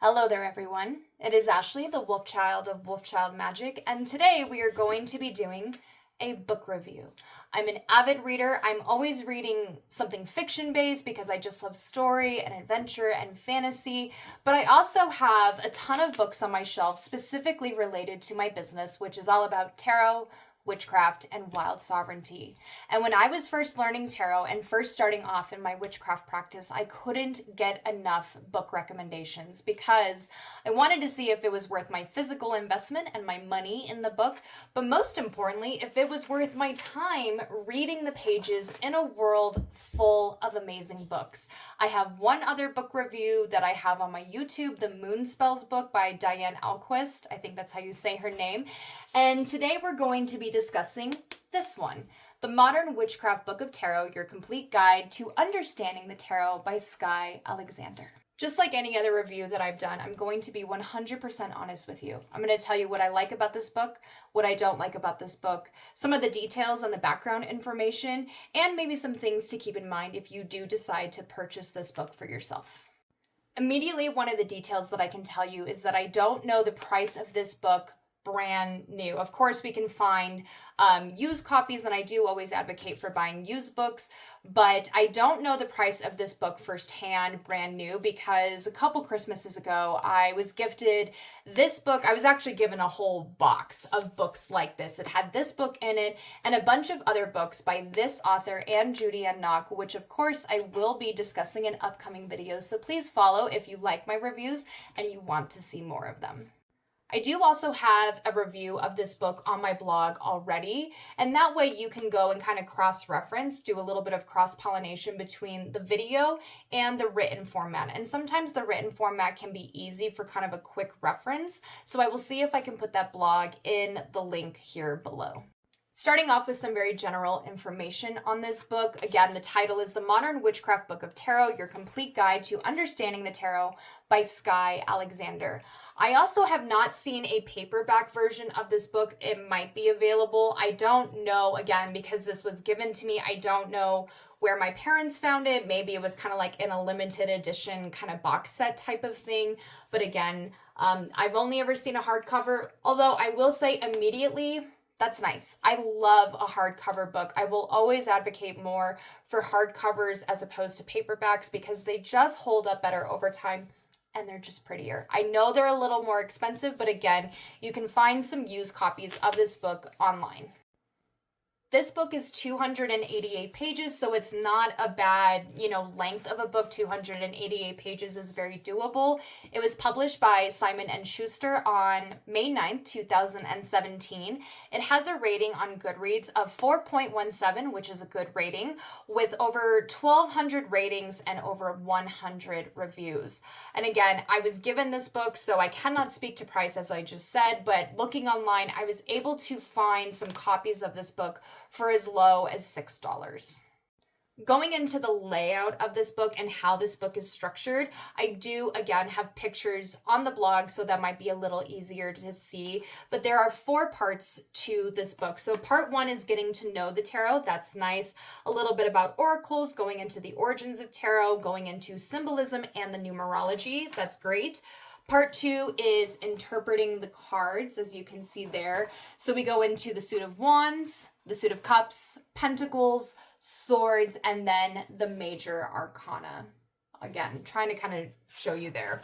Hello there, everyone. It is Ashley, the Wolf Child of Wolfchild Magic, and today we are going to be doing a book review. I'm an avid reader. I'm always reading something fiction-based because I just love story and adventure and fantasy, but I also have a ton of books on my shelf specifically related to my business, which is all about tarot, witchcraft, and wild sovereignty. And when I was first learning tarot and first starting off in my witchcraft practice, I couldn't get enough book recommendations because I wanted to see if it was worth my physical investment and my money in the book, but most importantly, if it was worth my time reading the pages in a world full of amazing books. I have one other book review that I have on my YouTube, the Moon Spells book by Diane Alquist. I think that's how you say her name. And today we're going to be discussing this one, The Modern Witchcraft Book of Tarot, Your Complete Guide to Understanding the Tarot by Skye Alexander. Just like any other review that I've done, I'm going to be 100% honest with you. I'm going to tell you what I like about this book, what I don't like about this book, some of the details and the background information, and maybe some things to keep in mind if you do decide to purchase this book for yourself. Immediately, one of the details that I can tell you is that I don't know the price of this book brand new. Of course, we can find used copies, and I do always advocate for buying used books, but I don't know the price of this book firsthand, brand new, because a couple Christmases ago, I was gifted this book. I was actually given a whole box of books like this. It had this book in it and a bunch of other books by this author and Judy Ann Knock, which of course I will be discussing in upcoming videos. So please follow if you like my reviews and you want to see more of them. I do also have a review of this book on my blog already, and that way you can go and kind of cross-reference, do a little bit of cross-pollination between the video and the written format. And sometimes the written format can be easy for kind of a quick reference, so I will see if I can put that blog in the link here below. Starting off with some very general information on this book. Again, the title is The Modern Witchcraft Book of Tarot, Your Complete Guide to Understanding the Tarot by Skye Alexander. I also have not seen a paperback version of this book. It might be available. I don't know, again, because this was given to me, I don't know where my parents found it. Maybe it was kind of like in a limited edition kind of box set type of thing. But again, I've only ever seen a hardcover, although I will say immediately, that's nice. I love a hardcover book. I will always advocate more for hardcovers as opposed to paperbacks because they just hold up better over time and they're just prettier. I know they're a little more expensive, but again, you can find some used copies of this book online. This book is 288 pages, so it's not a bad, length of a book. 288 pages is very doable. It was published by Simon & Schuster on May 9th, 2017. It has a rating on Goodreads of 4.17, which is a good rating, with over 1,200 ratings and over 100 reviews. And again, I was given this book, so I cannot speak to price as I just said, but looking online, I was able to find some copies of this book for as low as $6. Going into the layout of this book and how this book is structured, I do again have pictures on the blog, so that might be a little easier to see, but there are 4 parts to this book. So part 1 is getting to know the tarot. That's nice. A little bit about oracles, going into the origins of tarot, going into symbolism and the numerology. That's great. Part 2 is interpreting the cards, as you can see there. So we go into the suit of wands, the suit of cups, pentacles, swords, and then the major arcana. Again, trying to kind of show you there.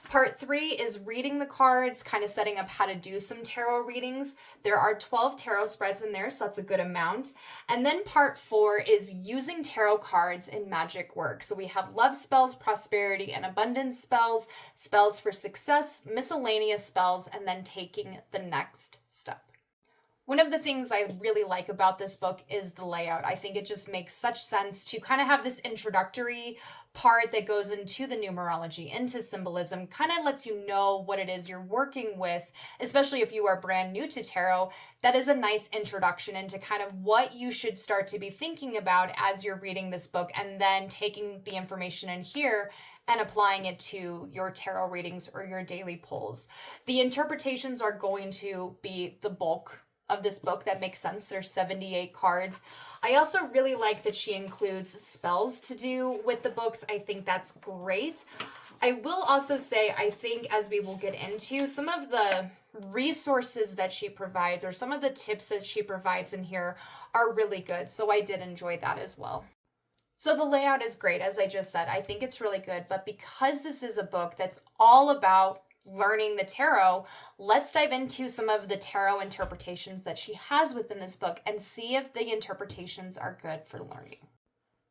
Part 3 is reading the cards, kind of setting up how to do some tarot readings. There are 12 tarot spreads in there, so that's a good amount. And then part 4 is using tarot cards in magic work. So we have love spells, prosperity and abundance spells, spells for success, miscellaneous spells, and then taking the next step. One of the things I really like about this book is the layout. I think it just makes such sense to kind of have this introductory part that goes into the numerology, into symbolism, kind of lets you know what it is you're working with, especially if you are brand new to tarot. That is a nice introduction into kind of what you should start to be thinking about as you're reading this book, and then taking the information in here and applying it to your tarot readings or your daily pulls. The interpretations are going to be the bulk of this book. That makes sense. There's 78 cards. I also really like that she includes spells to do with the books. I think that's great. I will also say, I think as we will get into, some of the resources that she provides or some of the tips that she provides in here are really good. So I did enjoy that as well. So the layout is great, as I just said. I think it's really good. But because this is a book that's all about learning the tarot, let's dive into some of the tarot interpretations that she has within this book and see if the interpretations are good for learning.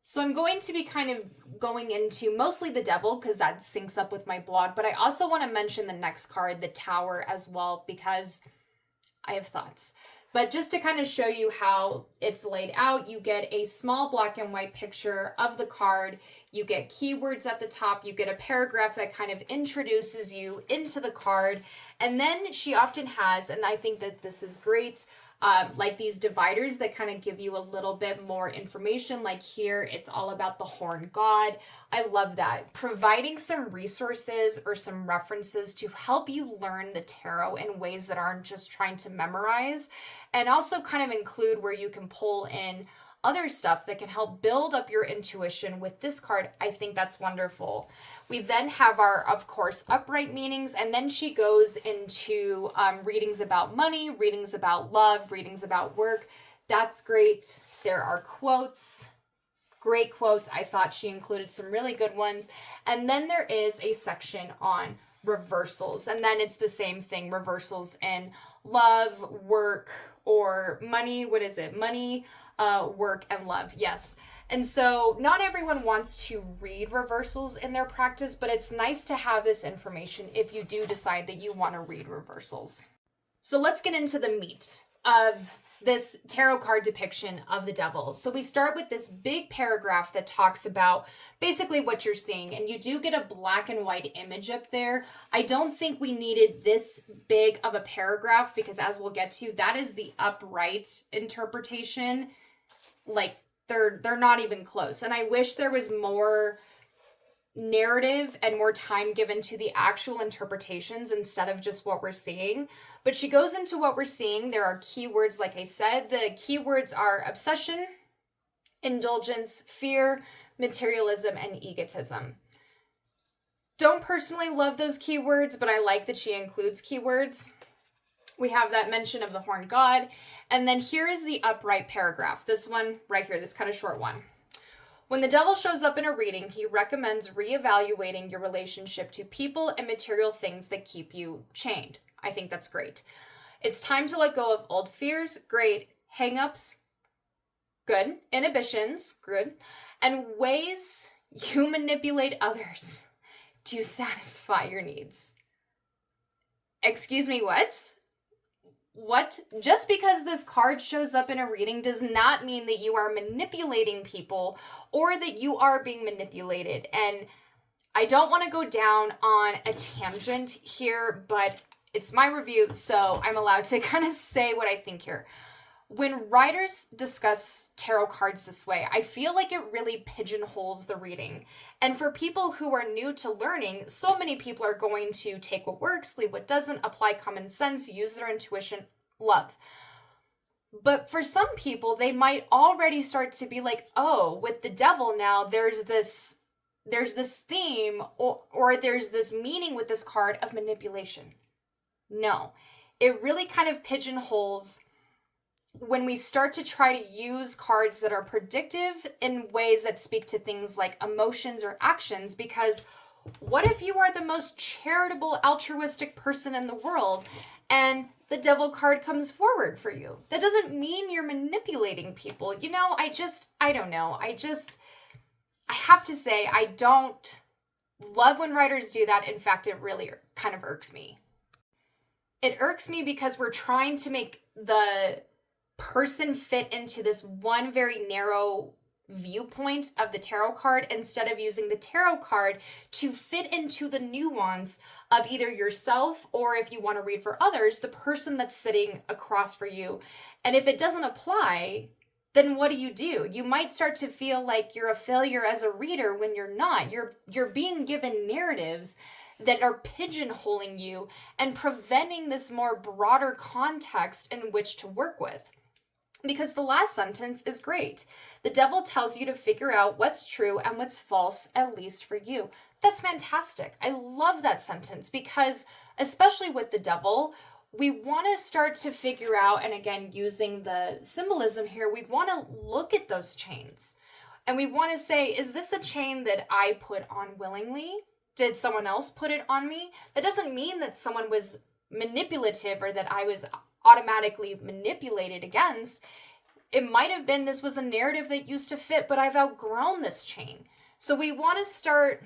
So I'm going to be kind of going into mostly the devil because that syncs up with my blog, but I also want to mention the next card, the Tower, as well, because I have thoughts. But just to kind of show you how it's laid out, you get a small black and white picture of the card. You get keywords at the top. You get a paragraph that kind of introduces you into the card. And then she often has, and I think that this is great, like these dividers that kind of give you a little bit more information. Like here, it's all about the horn god. I love that. Providing some resources or some references to help you learn the tarot in ways that aren't just trying to memorize, and also kind of include where you can pull in other stuff that can help build up your intuition with this card. I think that's wonderful. We then have our, of course, upright meanings, and then she goes into readings about money, readings about love, readings about work. That's great. There are quotes, great quotes. I thought she included some really good ones. And then there is a section on reversals, and then it's the same thing, reversals in love, work, or money. What is it? Money, work, and love. Yes. And so not everyone wants to read reversals in their practice, but it's nice to have this information if you do decide that you want to read reversals. So let's get into the meat of this tarot card depiction of the devil. So we start with this big paragraph that talks about basically what you're seeing, and you do get a black and white image up there. I don't think we needed this big of a paragraph because, as we'll get to, that is the upright interpretation. Like they're not even close. And I wish there was more narrative and more time given to the actual interpretations instead of just what we're seeing. But she goes into what we're seeing. There are keywords, like I said. The keywords are obsession, indulgence, fear, materialism, and egotism. Don't personally love those keywords, but I like that she includes keywords. We have that mention of the horned god. And then here is the upright paragraph. This one right here, this kind of short one. When the devil shows up in a reading, he recommends reevaluating your relationship to people and material things that keep you chained. I think that's great. It's time to let go of old fears, great. Hang-ups, good. Inhibitions, good. And ways you manipulate others to satisfy your needs. Excuse me, what? What? Just because this card shows up in a reading does not mean that you are manipulating people or that you are being manipulated. And I don't want to go down on a tangent here, but it's my review, so I'm allowed to kind of say what I think here. When writers discuss tarot cards this way, I feel like it really pigeonholes the reading. And for people who are new to learning, so many people are going to take what works, leave what doesn't, apply common sense, use their intuition, love. But for some people, they might already start to be like, oh, with the devil now, there's this theme or there's this meaning with this card of manipulation. No, it really kind of pigeonholes when we start to try to use cards that are predictive in ways that speak to things like emotions or actions, because what if you are the most charitable, altruistic person in the world and the devil card comes forward for you? That doesn't mean you're manipulating people. You know, I don't know. I have to say, I don't love when writers do that. In fact, it really kind of irks me. It irks me because we're trying to make the person fit into this one very narrow viewpoint of the tarot card instead of using the tarot card to fit into the nuance of either yourself or, if you want to read for others, the person that's sitting across for you. And if it doesn't apply, then what do? You might start to feel like you're a failure as a reader when you're not. You're being given narratives that are pigeonholing you and preventing this more broader context in which to work with. Because the last sentence is great. The devil tells you to figure out what's true and what's false, at least for you. That's fantastic. I love that sentence because, especially with the devil, we want to start to figure out, and again, using the symbolism here, we want to look at those chains. And we want to say, is this a chain that I put on willingly? Did someone else put it on me? That doesn't mean that someone was manipulative or that I was automatically manipulated against. It might have been this was a narrative that used to fit, but I've outgrown this chain. So we want to start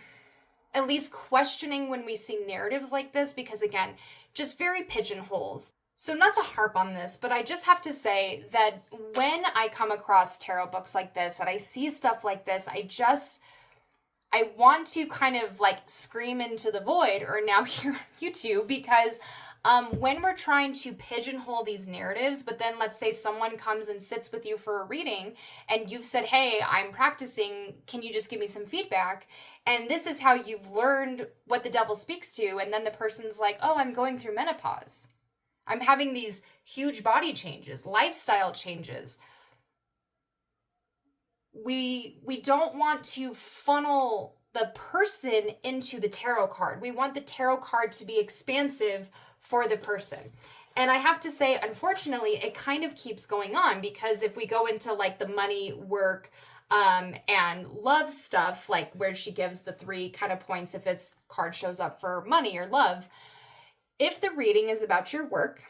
at least questioning when we see narratives like this, because again, just very pigeonholes. So not to harp on this, but I just have to say that when I come across tarot books like this and I see stuff like this, I want to kind of like scream into the void, or now here on YouTube, because when we're trying to pigeonhole these narratives, but then let's say someone comes and sits with you for a reading and you've said, hey, I'm practicing, can you just give me some feedback? And this is how you've learned what the devil speaks to. And then the person's like, oh, I'm going through menopause. I'm having these huge body changes, lifestyle changes. We don't want to funnel the person into the tarot card. We want the tarot card to be expansive for the person. And I have to say, unfortunately, it kind of keeps going on, because if we go into like the money, work, and love stuff, like where she gives the 3 kind of points if its card shows up for money or love, if the reading is about your work,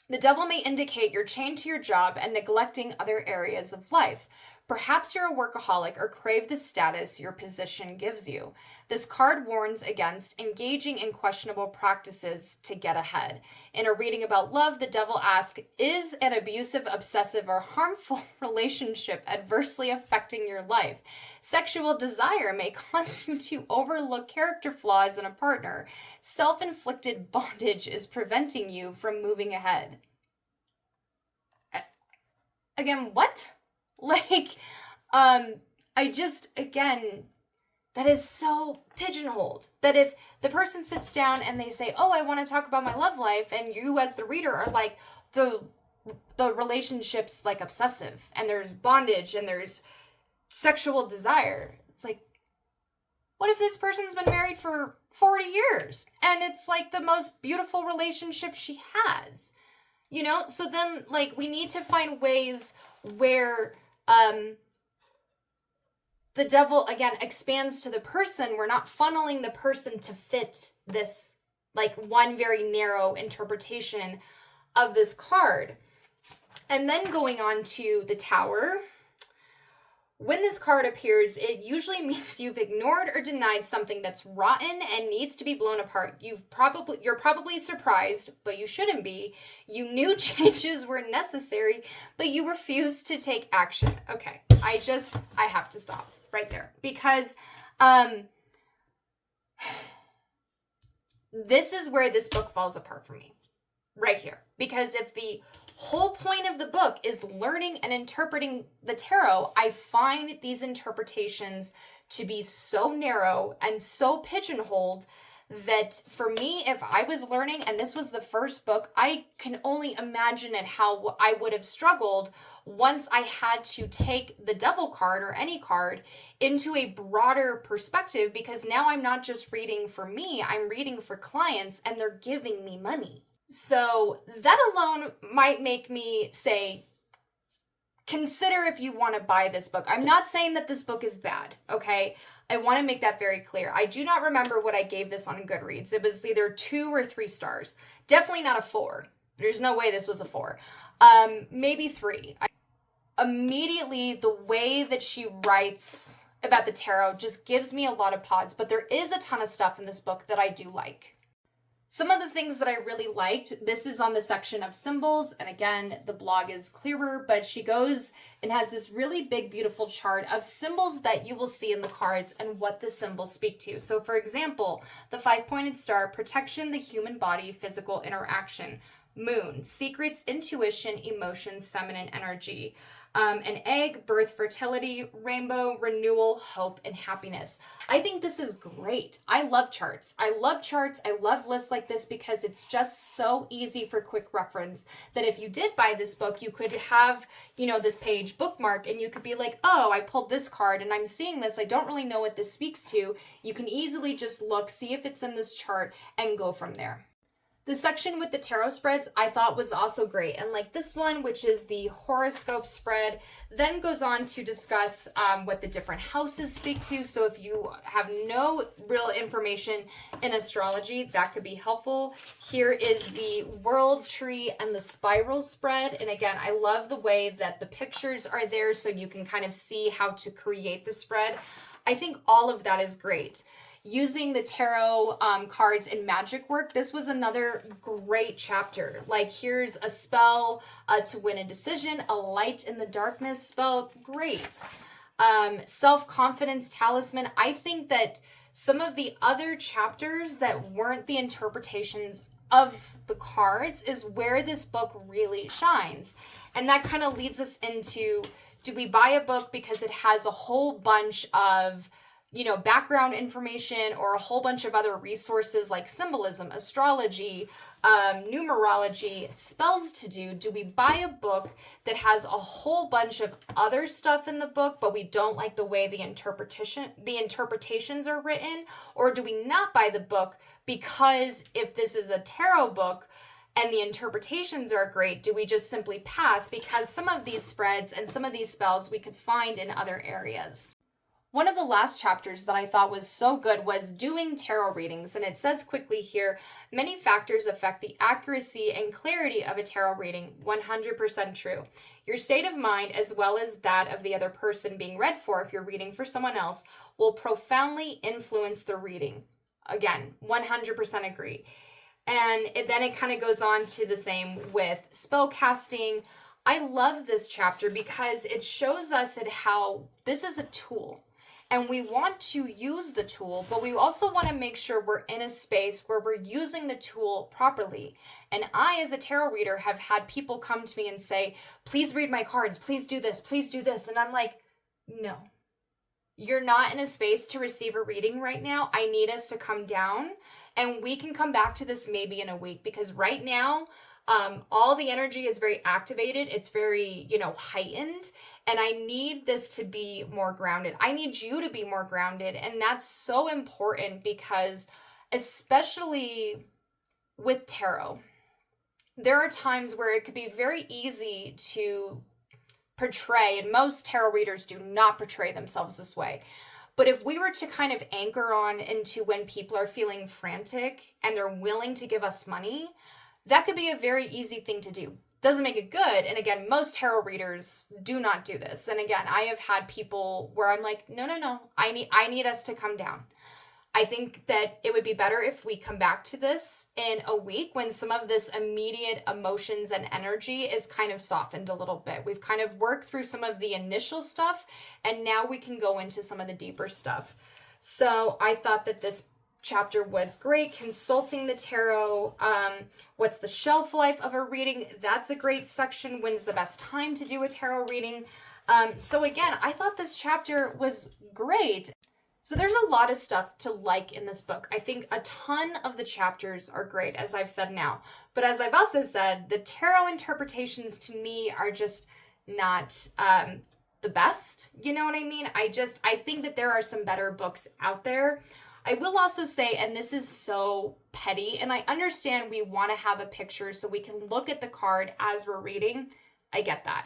the devil may indicate you're chained to your job and neglecting other areas of life. Perhaps you're a workaholic or crave the status your position gives you. This card warns against engaging in questionable practices to get ahead. In a reading about love, the devil asks, is an abusive, obsessive, or harmful relationship adversely affecting your life? Sexual desire may cause you to overlook character flaws in a partner. Self-inflicted bondage is preventing you from moving ahead. Again, what? Like, again, that is so pigeonholed, that if the person sits down and they say, oh, I want to talk about my love life, and you as the reader are like, the relationship's like obsessive, and there's bondage, and there's sexual desire. It's like, what if this person's been married for 40 years, and it's like the most beautiful relationship she has? You know, so then, like, we need to find ways where the devil, again, expands to the person. We're not funneling the person to fit this, like, one very narrow interpretation of this card. And then going on to the Tower. When this card appears, it usually means you've ignored or denied something that's rotten and needs to be blown apart. You're probably surprised, but you shouldn't be. You knew changes were necessary, but you refused to take action. Okay, I have to stop right there, because this is where this book falls apart for me. Right here. Because if the whole point of the book is learning and interpreting the tarot, I find these interpretations to be so narrow and so pigeonholed that for me, if I was learning and this was the first book, I can only imagine how I would have struggled once I had to take the devil card or any card into a broader perspective, because now I'm not just reading for me, I'm reading for clients and they're giving me money. So that alone might make me say, consider if you want to buy this book. I'm not saying that this book is bad, okay? I want to make that very clear. I do not remember what I gave this on Goodreads. It was either 2 or 3 stars. Definitely not a 4. There's no way this was a 4. Maybe 3. Immediately, the way that she writes about the tarot just gives me a lot of pause, but there is a ton of stuff in this book that I do like. Some of the things that I really liked, this is on the section of symbols, and again, the blog is clearer, but she goes and has this really big, beautiful chart of symbols that you will see in the cards and what the symbols speak to. So for example, the 5-pointed star, protection, the human body, physical interaction. Moon, secrets, intuition, emotions, feminine energy. An egg, birth, fertility, rainbow, renewal, hope, and happiness. I think this is great. I love charts. I love charts. I love lists like this because it's just so easy for quick reference that if you did buy this book, you could have, this page bookmark and you could be like, oh, I pulled this card and I'm seeing this. I don't really know what this speaks to. You can easily just look, see if it's in this chart, and go from there. The section with the tarot spreads I thought was also great. And like this one, which is the horoscope spread, then goes on to discuss what the different houses speak to. So if you have no real information in astrology, that could be helpful. Here is the world tree and the spiral spread. And again, I love the way that the pictures are there so you can kind of see how to create the spread. I think all of that is great. Using the tarot cards in magic work, this was another great chapter. Like, here's a spell to win a decision, a light in the darkness spell, great. Self-confidence talisman. I think that some of the other chapters that weren't the interpretations of the cards is where this book really shines. And that kind of leads us into, do we buy a book because it has a whole bunch of background information or a whole bunch of other resources like symbolism, astrology, numerology, spells to do? Do we buy a book that has a whole bunch of other stuff in the book, but we don't like the way the interpretations are written? Or do we not buy the book because if this is a tarot book and the interpretations are great, do we just simply pass because some of these spreads and some of these spells we could find in other areas? One of the last chapters that I thought was so good was doing tarot readings, and it says quickly here, many factors affect the accuracy and clarity of a tarot reading. 100% true. Your state of mind, as well as that of the other person being read for, if you're reading for someone else, will profoundly influence the reading. Again, 100% agree. And then it kind of goes on to the same with spell casting. I love this chapter because it shows us how this is a tool. And we want to use the tool, but we also want to make sure we're in a space where we're using the tool properly. And I, as a tarot reader, have had people come to me and say, please read my cards, please do this, please do this. And I'm like, no, you're not in a space to receive a reading right now. I need us to come down and we can come back to this maybe in a week, because right now, all the energy is very activated. It's very, heightened. And I need this to be more grounded. I need you to be more grounded. And that's so important because, especially with tarot, there are times where it could be very easy to portray, and most tarot readers do not portray themselves this way. But if we were to kind of anchor on into when people are feeling frantic and they're willing to give us money, that could be a very easy thing to do. Doesn't make it good. And again, most tarot readers do not do this. And again, I have had people where I'm like, no, I need us to come down. I think that it would be better if we come back to this in a week when some of this immediate emotions and energy is kind of softened a little bit. We've kind of worked through some of the initial stuff, and now we can go into some of the deeper stuff. So I thought that this chapter was great. Consulting the tarot, what's the shelf life of a reading? That's a great section. When's the best time to do a tarot reading? So again, I thought this chapter was great. So there's a lot of stuff to like in this book. I think a ton of the chapters are great, as I've said now. But as I've also said, the tarot interpretations to me are just not the best. You know what I mean? I think that there are some better books out there. I will also say, and this is so petty, and I understand we want to have a picture so we can look at the card as we're reading. I get that.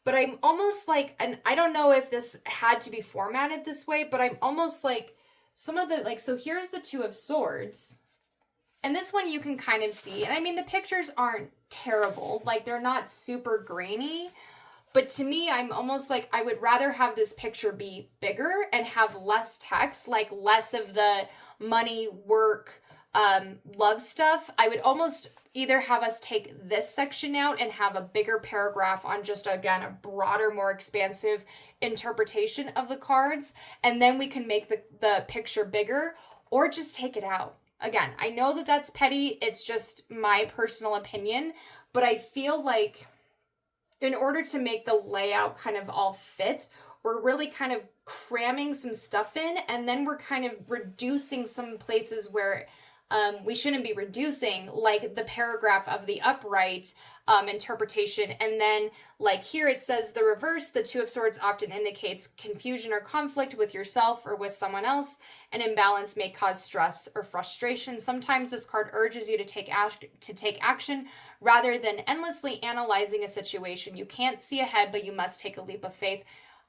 But I'm almost like, and I don't know if this had to be formatted this way, but I'm almost like some of the, so here's the Two of Swords. And this one you can kind of see. And I mean, the pictures aren't terrible. They're not super grainy. But to me, I'm almost like I would rather have this picture be bigger and have less text, less of the money, work, love stuff. I would almost either have us take this section out and have a bigger paragraph on just, again, a broader, more expansive interpretation of the cards. And then we can make the picture bigger, or just take it out. Again, I know that that's petty. It's just my personal opinion. But I feel like in order to make the layout kind of all fit, we're really kind of cramming some stuff in, and then we're kind of reducing some places where we shouldn't be reducing, like the paragraph of the upright interpretation. And then, like here it says the reverse, the Two of Swords often indicates confusion or conflict with yourself or with someone else. An imbalance may cause stress or frustration. Sometimes this card urges you to take action rather than endlessly analyzing a situation. You can't see ahead, but you must take a leap of faith.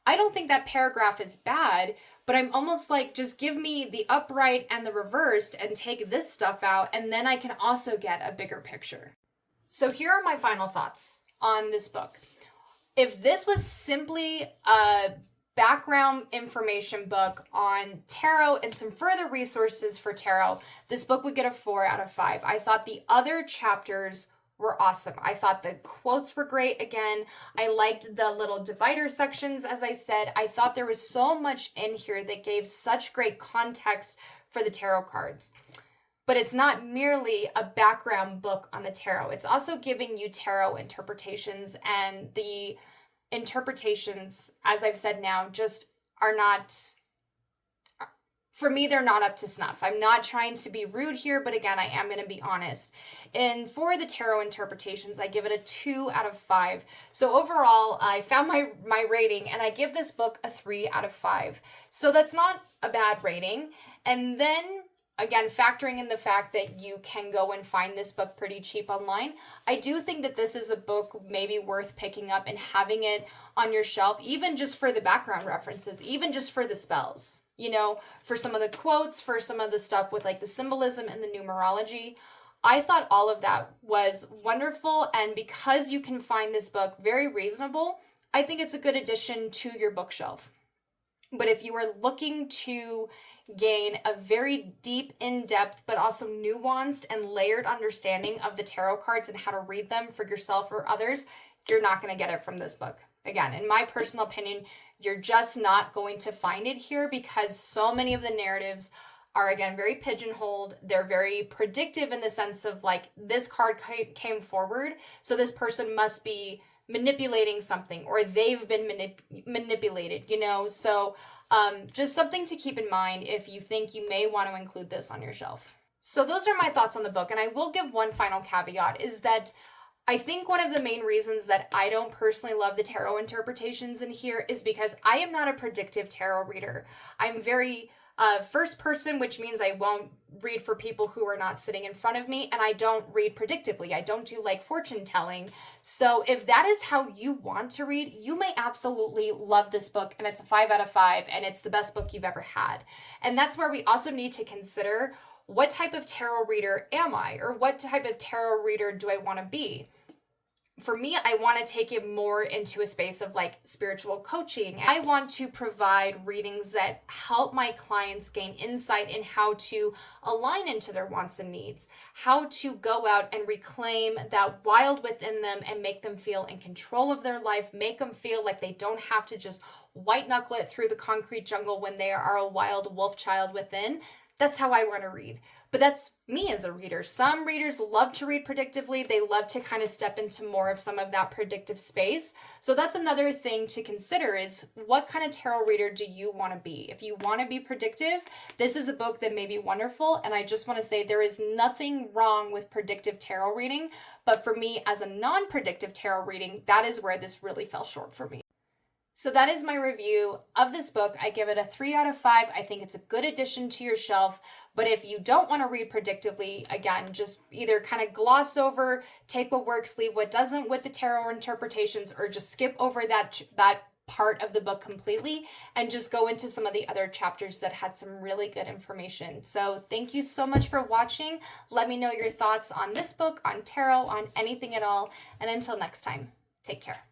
I don't think that paragraph is bad, but I'm almost like, just give me the upright and the reversed and take this stuff out, and then I can also get a bigger picture. So here are my final thoughts on this book. If this was simply a background information book on tarot and some further resources for tarot, this book would get a 4 out of 5. I thought the other chapters were awesome. I thought the quotes were great. Again, I liked the little divider sections, as I said. I thought there was so much in here that gave such great context for the tarot cards. But it's not merely a background book on the tarot. It's also giving you tarot interpretations, and the interpretations, as I've said now, just are not, for me, they're not up to snuff. I'm not trying to be rude here, but again, I am going to be honest. And for the tarot interpretations, I give it a 2 out of 5. So overall, I found my rating, and I give this book a 3 out of 5. So that's not a bad rating. And then, again, factoring in the fact that you can go and find this book pretty cheap online, I do think that this is a book maybe worth picking up and having it on your shelf, even just for the background references, even just for the spells. You know, for some of the quotes, for some of the stuff with like the symbolism and the numerology. I thought all of that was wonderful, and because you can find this book very reasonable, I think it's a good addition to your bookshelf. But if you are looking to gain a very deep, in-depth, but also nuanced and layered understanding of the tarot cards and how to read them for yourself or others, you're not going to get it from this book. Again, in my personal opinion, you're just not going to find it here, because so many of the narratives are, again, very pigeonholed. They're very predictive in the sense of, like, this card came forward, so this person must be manipulating something, or they've been manipulated, you know? So just something to keep in mind if you think you may want to include this on your shelf. So those are my thoughts on the book, and I will give one final caveat, is that I think one of the main reasons that I don't personally love the tarot interpretations in here is because I am not a predictive tarot reader. I'm very first person, which means I won't read for people who are not sitting in front of me, and I don't read predictively. I don't do like fortune telling. So if that is how you want to read, you may absolutely love this book, and it's a 5 out of 5, and it's the best book you've ever had. And that's where we also need to consider, what type of tarot reader am I? Or what type of tarot reader do I want to be? For me, I want to take it more into a space of like spiritual coaching. I want to provide readings that help my clients gain insight in how to align into their wants and needs, how to go out and reclaim that wild within them and make them feel in control of their life, make them feel like they don't have to just white knuckle it through the concrete jungle when they are a wild wolf child within. That's how I want to read. But that's me as a reader. Some readers love to read predictively. They love to kind of step into more of some of that predictive space. So that's another thing to consider, is what kind of tarot reader do you want to be? If you want to be predictive, this is a book that may be wonderful. And I just want to say there is nothing wrong with predictive tarot reading. But for me, as a non-predictive tarot reading, that is where this really fell short for me. So that is my review of this book. I give it a 3 out of 5. I think it's a good addition to your shelf. But if you don't want to read predictively, again, just either kind of gloss over, take what works, leave what doesn't with the tarot interpretations, or just skip over that part of the book completely and just go into some of the other chapters that had some really good information. So thank you so much for watching. Let me know your thoughts on this book, on tarot, on anything at all. And until next time, take care.